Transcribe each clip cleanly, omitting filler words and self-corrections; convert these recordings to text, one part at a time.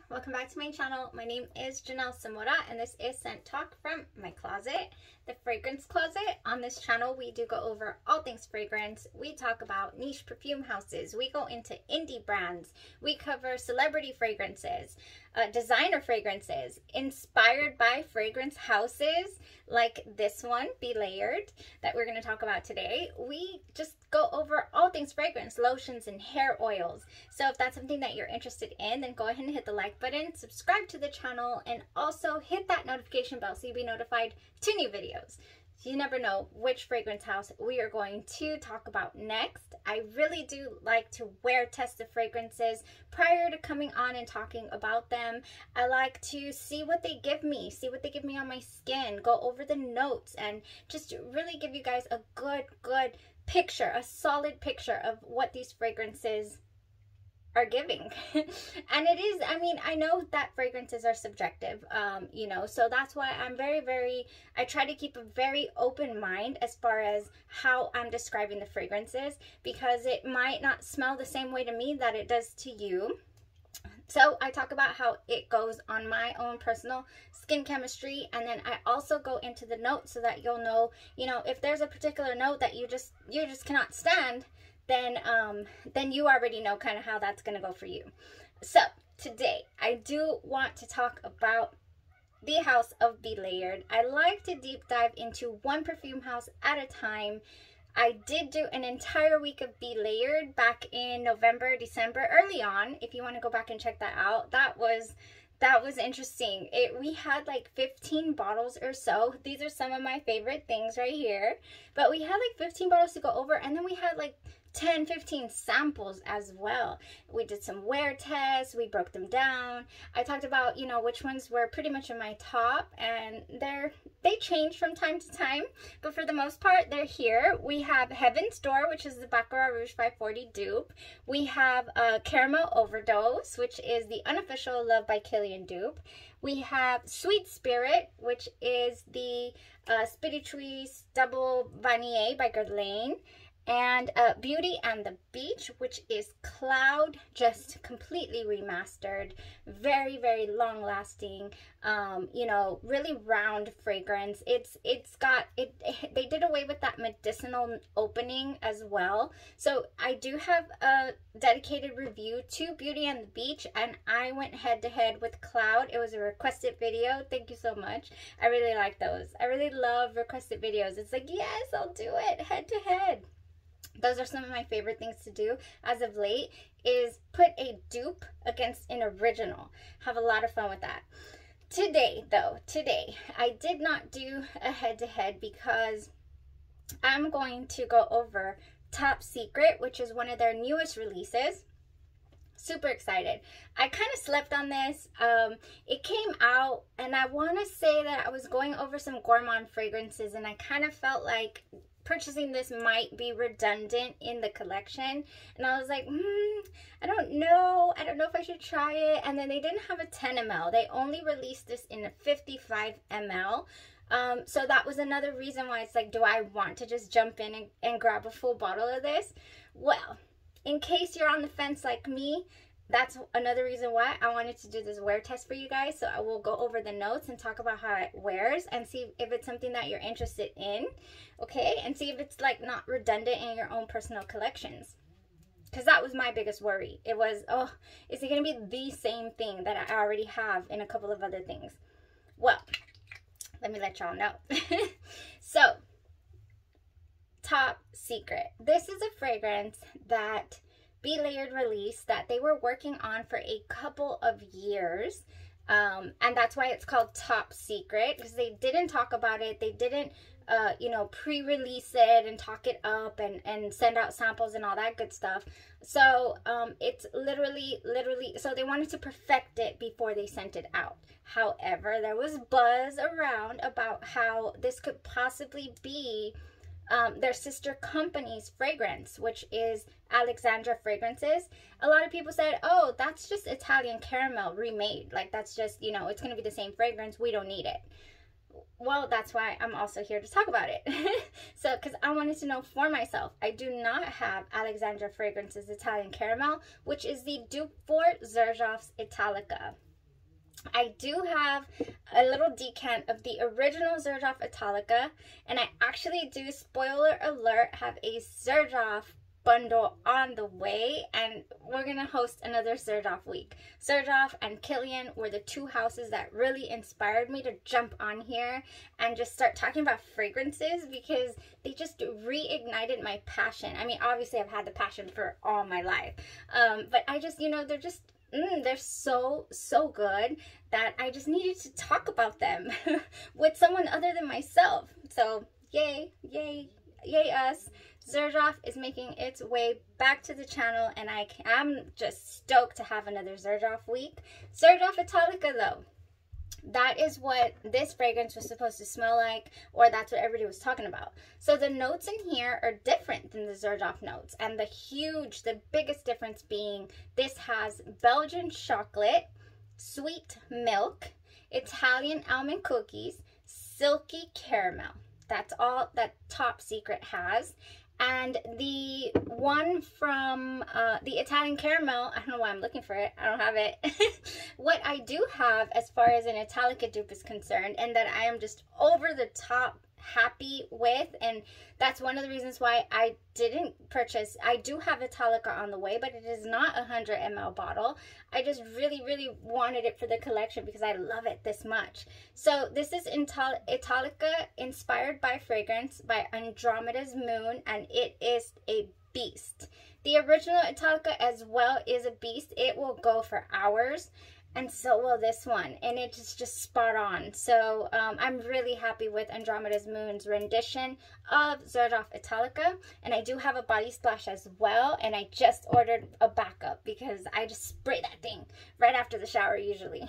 welcome back to my channel. My name is Janelle Samora and this is Scent Talk from my closet, the fragrance closet. On this channel we do go over all things fragrance. We talk about niche perfume houses, we go into indie brands, we cover celebrity fragrances, designer fragrances, inspired by fragrance houses like this one, Be Layered, that we're going to talk about today. We just go over all things fragrance, lotions and hair oils. So if that's something that you're interested in, then go ahead and hit the like button, subscribe to the channel, and also hit that notification bell so you'll be notified to new videos. You never know which fragrance house we are going to talk about next. I really do like to wear test the fragrances prior to coming on and talking about them. I like to see what they give me, on my skin, go over the notes, and just really give you guys a good picture, a solid picture of what these fragrances are giving. And it is, I mean, I know that fragrances are subjective, you know, so that's why I'm I try to keep a very open mind as far as how I'm describing the fragrances, because it might not smell the same way to me that it does to you. So I talk about how it goes on my own personal skin chemistry, and then I also go into the notes so that you'll know, you know, if there's a particular note that you just cannot stand, then you already know kind of how that's going to go for you. So today I do want to talk about the house of Be Layered. I like to deep dive into one perfume house at a time. I did do an entire week of Be Layered back in November, December, early on. If you want to go back and check that out, that was interesting. We had like 15 bottles or so. These are some of my favorite things right here. But we had like 15 bottles to go over, and then we had like 10-15 samples as well. We did some wear tests, we broke them down. I talked about, you know, which ones were pretty much in my top, and they change from time to time, but for the most part they're here. We have Heaven's Door, which is the Baccarat Rouge 540 dupe. We have Caramel Overdose, which is the unofficial Love by Kilian dupe. We have Sweet Spirit, which is the Spirituis Double Vanille by Guerlain. And Beauty and the Beach, which is Cloud, just completely remastered, very long lasting, you know, really round fragrance. They did away with that medicinal opening as well. So I do have a dedicated review to Beauty and the Beach, and I went head to head with Cloud. It was a requested video. Thank you so much. I really like those. I really love requested videos. It's like, yes, I'll do it head to head. Those are some of my favorite things to do as of late, is put a dupe against an original. Have a lot of fun with that. Today, I did not do a head-to-head because I'm going to go over Top Secret, which is one of their newest releases. Super excited. I kind of slept on this. It came out, and I want to say that I was going over some gourmand fragrances, and I kind of felt like purchasing this might be redundant in the collection, and I was like, I don't know if I should try it. And then they didn't have a 10 ml. They only released this in a 55 ml. So that was another reason why it's like, do I want to just jump in and grab a full bottle of this? Well, in case you're on the fence like me, that's another reason why I wanted to do this wear test for you guys. So I will go over the notes and talk about how it wears and see if it's something that you're interested in, okay? And see if it's like not redundant in your own personal collections. Because that was my biggest worry. It was, oh, is it going to be the same thing that I already have in a couple of other things? Well, let me let y'all know. So, Top Secret. This is a fragrance that Be Layered release that they were working on for a couple of years, and that's why it's called Top Secret, because they didn't talk about it. They didn't you know, pre-release it and talk it up and send out samples and all that good stuff. So it's literally so they wanted to perfect it before they sent it out. However, there was buzz around about how this could possibly be their sister company's fragrance, which is Alexandra Fragrances. A lot of people said, oh, that's just Italian caramel remade. Like, that's just, you know, it's going to be the same fragrance. We don't need it. Well, that's why I'm also here to talk about it. So, because I wanted to know for myself. I do not have Alexandra Fragrances Italian Caramel, which is the dupe for Xerjoff's Italica. I do have a little decant of the original Xerjoff Italica, and I actually do, spoiler alert, have a Xerjoff bundle on the way, and we're gonna host another Xerjoff week. Xerjoff and Killian were the two houses that really inspired me to jump on here and just start talking about fragrances, because they just reignited my passion. I mean, obviously I've had the passion for all my life, but I just, you know, they're just they're so good that I just needed to talk about them with someone other than myself. So yay us. Xerjoff is making its way back to the channel, and I am just stoked to have another Xerjoff week. Xerjoff Italica though, that is what this fragrance was supposed to smell like, or that's what everybody was talking about. So the notes in here are different than the Xerjoff notes, and the biggest difference being this has Belgian chocolate, sweet milk, Italian almond cookies, silky caramel. That's all that Top Secret has. And the one from the Italian caramel, I don't know why I'm looking for it. I don't have it. What I do have as far as an Italica dupe is concerned, and that I am just over the top happy with, and that's one of the reasons why I didn't purchase. I do have Italica on the way, but it is not a 100 ml bottle. I just really wanted it for the collection because I love it this much. So this is Italica inspired by fragrance by Andromeda's Moon, and it is a beast. The original Italica as well is a beast. It will go for hours, and so will this one, and it's just spot on. So I'm really happy with Andromeda's Moon's rendition of Xerjoff Italica, and I do have a body splash as well, and I just ordered a backup because I just spray that thing right after the shower usually.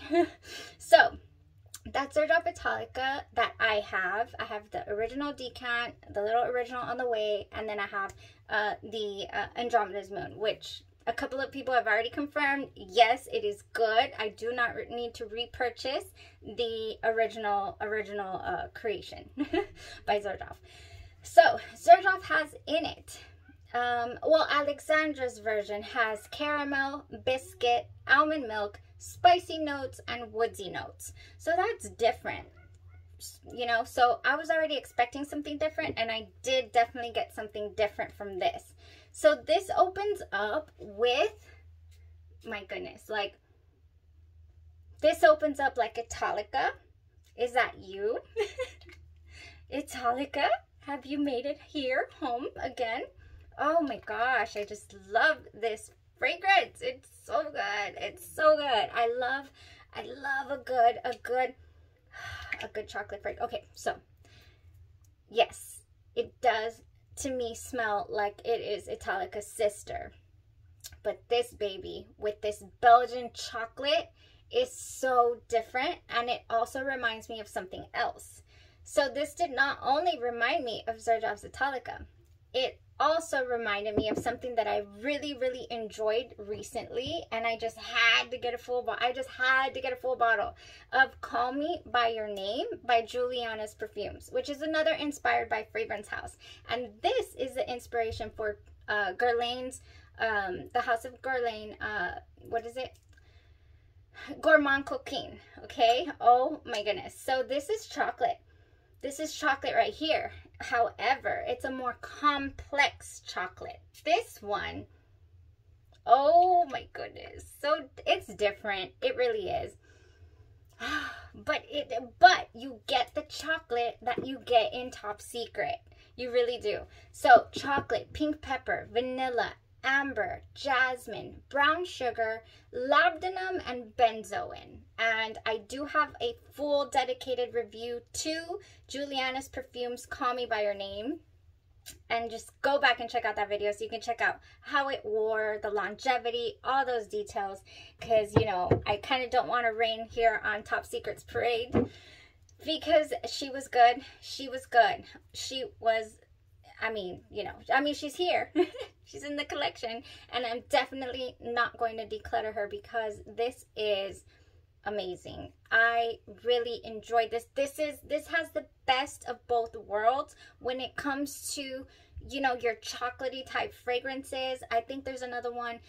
So that's Xerjoff Italica that I have. I have the original decant, the little original on the way, and then I have the Andromeda's Moon, which a couple of people have already confirmed, yes, it is good. I do not need to repurchase the original creation by Xerjoff. So Xerjoff has in it, well, Alexandra's version has caramel, biscuit, almond milk, spicy notes, and woodsy notes. So that's different, you know. So I was already expecting something different, and I did definitely get something different from this. So this opens up with, my goodness, like, this opens up like Italica. Is that you? Italica, have you made it here home again? Oh my gosh, I just love this fragrance. It's so good. It's so good. I love a good chocolate fragrance. Okay, so yes, it does to me smell like it is Italica's sister, but this baby with this Belgian chocolate is so different, and it also reminds me of something else. So this did not only remind me of Xerjoff's Italica, it also reminded me of something that I really enjoyed recently, and I just had to get a full bottle. I just had to get a full bottle of Call Me By Your Name by Juliana's Perfumes, which is another inspired by Fragrance House. And this is the inspiration for Guerlain's, the House of Guerlain, what is it? Gourmand Coquine, okay? Oh my goodness. So this is chocolate. This is chocolate right here. However, it's a more complex chocolate. This one, oh my goodness. So it's different. It really is. But you get the chocolate that you get in Top Secret. You really do. So chocolate, pink pepper, vanilla, amber, jasmine, brown sugar, labdanum, and benzoin. And I do have a full dedicated review to Juliana's Perfumes Call Me By Your Name. And just go back and check out that video so you can check out how it wore, the longevity, all those details. Because, you know, I kind of don't want to rain here on Top Secret's parade. Because she was good. She was good. She was, I mean, you know, she's here. She's in the collection. And I'm definitely not going to declutter her because this is amazing. I really enjoyed this. This has the best of both worlds when it comes to, you know, your chocolatey type fragrances. I think there's another one,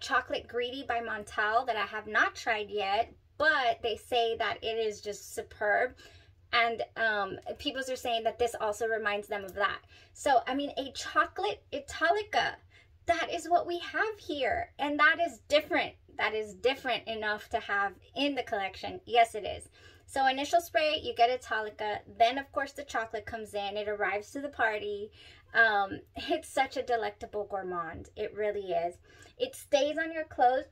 Chocolate Greedy by Montal, that I have not tried yet, but they say that it is just superb. And people are saying that this also reminds them of that. So, I mean, a chocolate Italica, that is what we have here. And that is different. That is different enough to have in the collection. Yes, it is. So initial spray, you get Italica. Then, of course, the chocolate comes in. It arrives to the party. It's such a delectable gourmand. It really is. It stays on your clothes.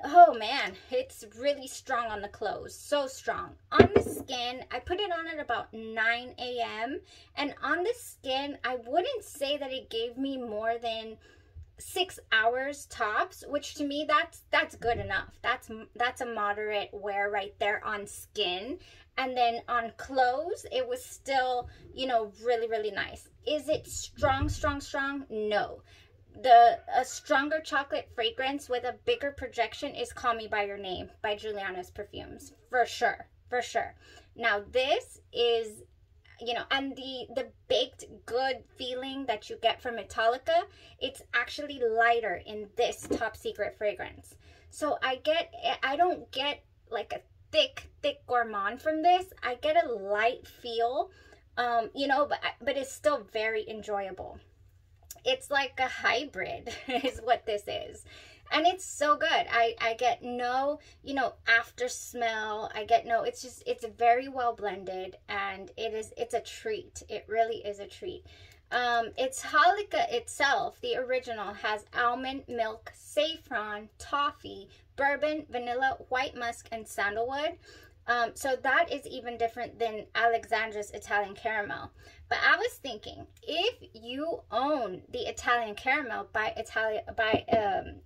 Oh man, it's really strong on the clothes. So strong. On the skin, I put it on at about 9 a.m. And on the skin, I wouldn't say that it gave me more than 6 hours tops, which to me that's good enough. That's a moderate wear right there on skin. And then on clothes, it was still, you know, really, really nice. Is it strong? No. A stronger chocolate fragrance with a bigger projection is Call Me By Your Name by Juliana's Perfumes. For sure. Now this is, you know, and the baked good feeling that you get from Italica, it's actually lighter in this top secret fragrance. So I don't get like a thick gourmand from this. I get a light feel, you know, but it's still very enjoyable. It's like a hybrid is what this is. And it's so good. I get no, you know, after smell. I get no, it's very well blended, and it's a treat. It really is a treat. Italica itself, the original, has almond, milk, saffron, toffee, bourbon, vanilla, white musk, and sandalwood. So that is even different than Alexandra's Italian Caramel. But I was thinking, if you own the Italian Caramel by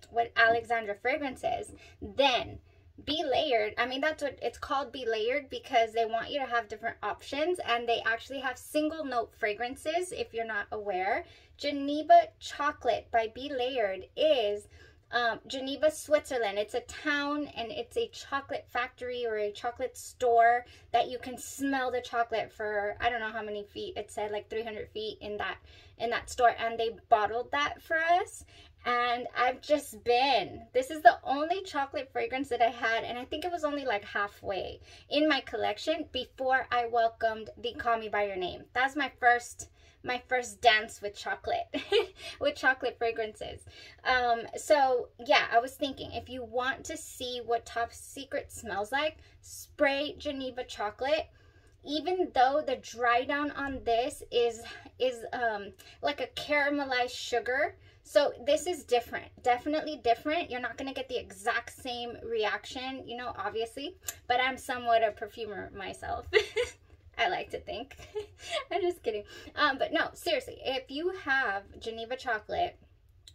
what Alexandra Fragrance is, then Be Layered, I mean, that's what it's called, Be Layered, because they want you to have different options, and they actually have single note fragrances, if you're not aware. Geneva Chocolate by Be Layered is Geneva, Switzerland. It's a town, and it's a chocolate factory or a chocolate store that you can smell the chocolate for, I don't know how many feet. It said like 300 feet in that store, and they bottled that for us. And I've just been, this is the only chocolate fragrance that I had, and I think it was only like halfway in my collection before I welcomed the Call Me By Your Name. That's my first dance with chocolate, with chocolate fragrances. So yeah, I was thinking, if you want to see what Top Secret smells like, spray Geneva Chocolate. Even though the dry down on this is like a caramelized sugar. So this is different, definitely different. You're not going to get the exact same reaction, you know, obviously, but I'm somewhat a perfumer myself. I like to think. I'm just kidding. But no, seriously, if you have Geneva Chocolate,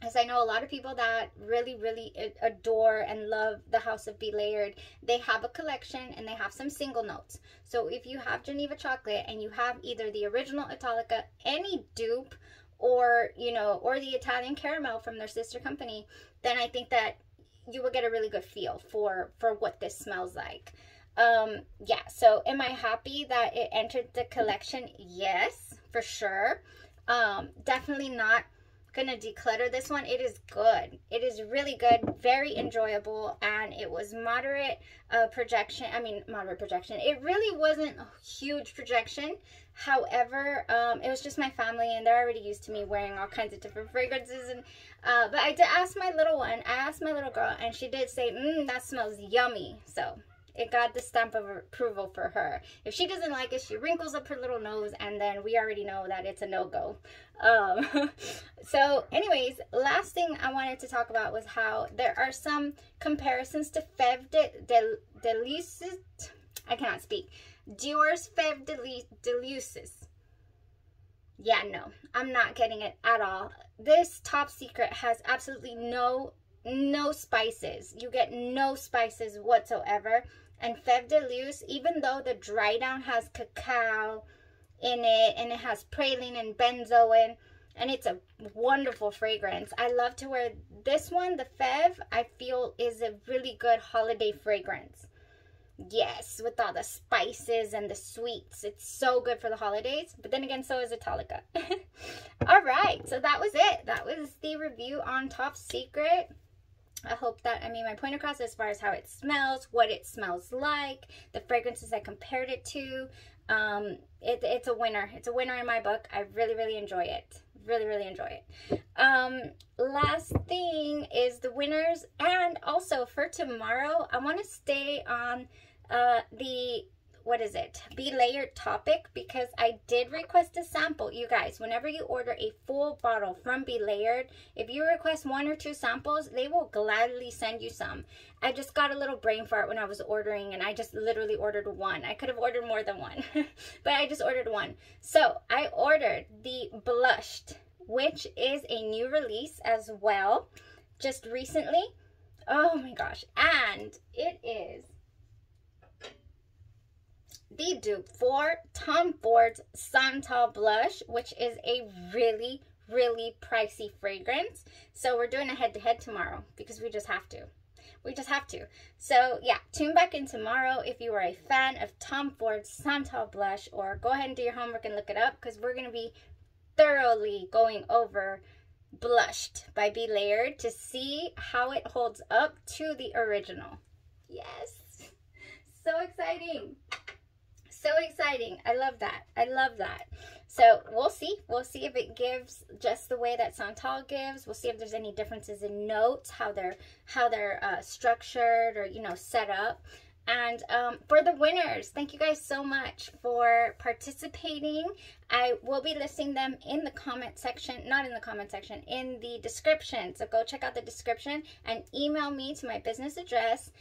as I know a lot of people that really, really adore and love the House of Be Layered, they have a collection and they have some single notes. So if you have Geneva Chocolate and you have either the original Italica, any dupe, or, you know, or the Italian Caramel from their sister company, then I think that you will get a really good feel for what this smells like. Yeah, so am I happy that it entered the collection? Yes, for sure. Definitely not gonna declutter this one. It is good. It is really good, very enjoyable, and it was moderate projection. I mean, moderate projection. It really wasn't a huge projection. However, it was just my family, and they're already used to me wearing all kinds of different fragrances. And but I did ask my little one. I asked my little girl, and she did say, that smells yummy. So it got the stamp of approval for her. If she doesn't like it, she wrinkles up her little nose, and then we already know that it's a no-go. So anyways, last thing I wanted to talk about was how there are some comparisons to Fève de Luce. I cannot speak. Dior's Fève de Luce. Yeah, no, I'm not getting it at all. This Top Secret has absolutely no spices. You get no spices whatsoever. And Fève de Luce, even though the dry down has cacao in it, and it has praline and benzoin, and it's a wonderful fragrance. I love to wear this one. The Fève, I feel, is a really good holiday fragrance. Yes, with all the spices and the sweets. It's so good for the holidays. But then again, so is Italica. All right, so that was it. That was the review on Top Secret. I hope that I made my point across as far as how it smells, what it smells like, the fragrances I compared it to. It's a winner. It's a winner in my book. I really, really enjoy it. Really enjoy it. Last thing is the winners. And also for tomorrow, I want to stay on the, what is it, Be Layered topic, because I did request a sample. You guys, whenever you order a full bottle from Be Layered, if you request 1 or 2 samples, they will gladly send you some. I just got a little brain fart when I was ordering, and I just literally ordered 1. I could have ordered more than 1, but I just ordered 1. So I ordered the Blushed, which is a new release as well, just recently. Oh my gosh. And it is the dupe for Tom Ford's Santal Blush, which is a really pricey fragrance. So we're doing a head-to-head tomorrow because we just have to. We just have to. So yeah, tune back in tomorrow if you are a fan of Tom Ford's Santal Blush, or go ahead and do your homework and look it up, because we're going to be thoroughly going over Blushed by Be Layered to see how it holds up to the original. Yes, so exciting. So exciting. I love that. I love that. So we'll see. We'll see if it gives just the way that Santal gives. We'll see if there's any differences in notes, how they're structured or, you know, set up. And for the winners, thank you guys so much for participating. I will be listing them in the comment section, not in the comment section, in the description. So go check out the description and email me to my business address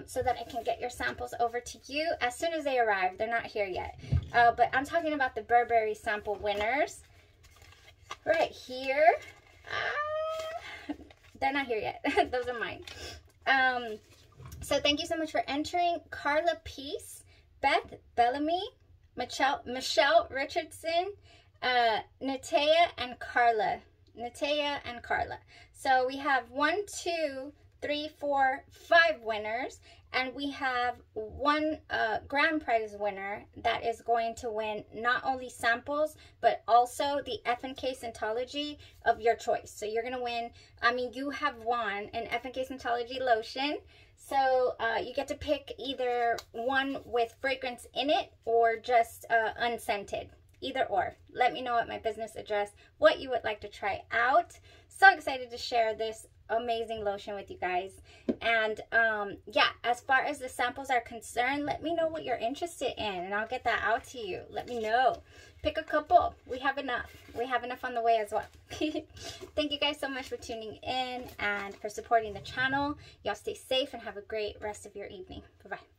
so that I can get your samples over to you as soon as they arrive. They're not here yet. But I'm talking about the Burberry sample winners right here. They're not here yet. Those are mine. So thank you so much for entering. Karlah Peace, Beth Bellomy, Michelle Richardson, Nateya, and Karla. Nateya and Karla. So we have 1, 2, 3, 4, 5 winners, and we have 1 grand prize winner that is going to win not only samples but also the F&K Scent-Ology of your choice. So you're gonna win. I mean, you have won an F&K Scent-Ology lotion. So you get to pick either one with fragrance in it or just unscented. Either or. Let me know at my business address what you would like to try out. So excited to share this amazing lotion with you guys. And yeah, as far as the samples are concerned, let me know what you're interested in and I'll get that out to you. Let me know. Pick a couple. We have enough. We have enough on the way as well. Thank you guys so much for tuning in and for supporting the channel. Y'all stay safe and have a great rest of your evening. Bye-bye.